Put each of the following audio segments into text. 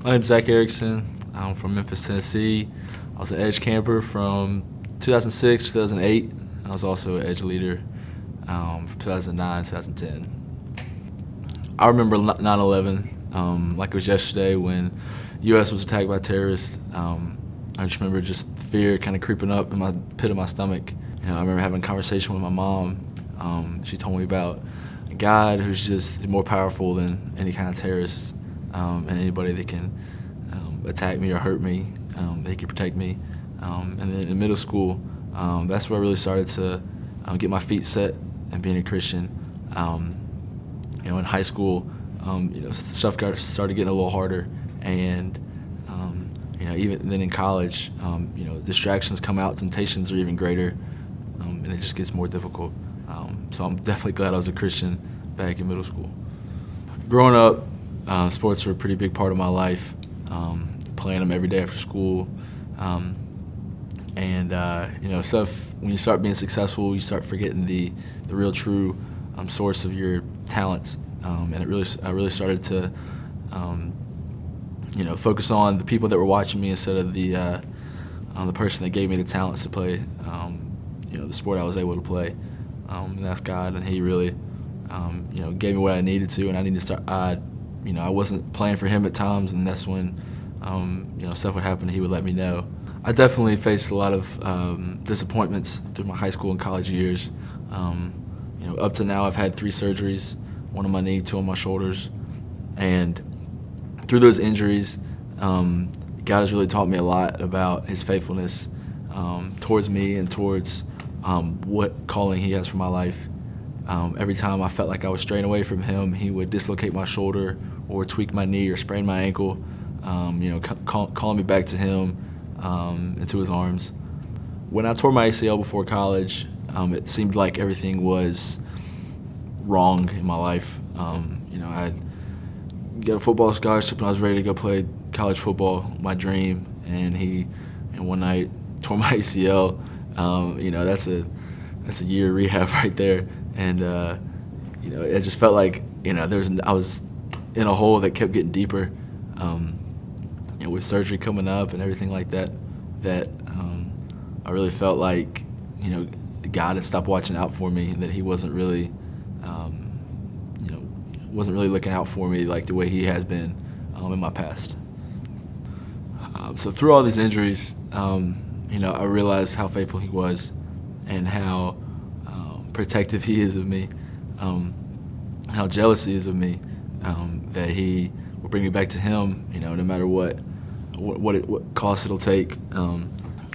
My name's Zach Erickson. I'm from Memphis, Tennessee. I was an edge camper from 2006, 2008. And I was also an edge leader from 2009, 2010. I remember 9/11 like it was yesterday when the U.S. was attacked by terrorists. I just remember just fear kind of creeping up in my pit of my stomach. I remember having a conversation with my mom. She told me about a God who's just more powerful than any kind of terrorist and anybody that can attack me or hurt me, that he can protect me. And then in middle school, that's where I really started to get my feet set and being a Christian. In high school, stuff started getting a little harder, and even then in college, distractions come out, temptations are even greater, and it just gets more difficult. So I'm definitely glad I was a Christian back in middle school. Growing up, sports were a pretty big part of my life, playing them every day after school. Stuff, when you start being successful, you start forgetting the real true source of your talents. And I really started to focus on the people that were watching me instead of the person that gave me the talents to play the sport I was able to play. And that's God, and He really gave me what I needed to, and I needed to start. I wasn't playing for Him at times, and that's when stuff would happen. He would let me know. I definitely faced a lot of disappointments through my high school and college years. Up to now, I've had 3 surgeries: one on my knee, 2 on my shoulders, and through those injuries, God has really taught me a lot about His faithfulness towards me and towards what calling He has for my life. Every time I felt like I was straying away from Him, He would dislocate my shoulder or tweak my knee or sprain my ankle, calling me back to Him, into His arms. When I tore my ACL before college, it seemed like everything was wrong in my life. I got a football scholarship and I was ready to go play college football, my dream, and one night tore my ACL. That's a year rehab right there, and it just felt like I was in a hole that kept getting deeper. With surgery coming up and everything like that, I really felt like God had stopped watching out for me, and that He wasn't really looking out for me like the way He has been in my past. So through all these injuries, I realized how faithful He was, and how protective He is of me, how jealous He is of me, that He will bring me back to Him, no matter what cost it'll take.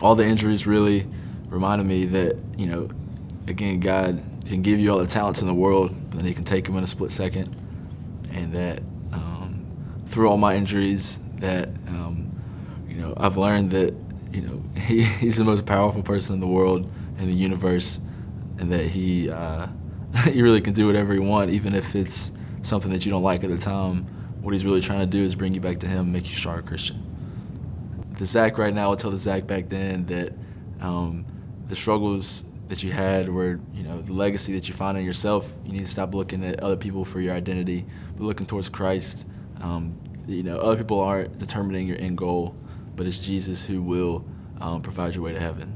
All the injuries really reminded me that, again, God can give you all the talents in the world, but then He can take them in a split second, and that through all my injuries, that I've learned that He's the most powerful person in the world, in the universe, and that He really can do whatever He wants, even if it's something that you don't like at the time. What He's really trying to do is bring you back to Him and make you a stronger Christian. The Zach right now will tell the Zach back then that the struggles that you had were, the legacy that you find in yourself. You need to stop looking at other people for your identity, but looking towards Christ. Other people aren't determining your end goal, but it's Jesus who will provide your way to heaven.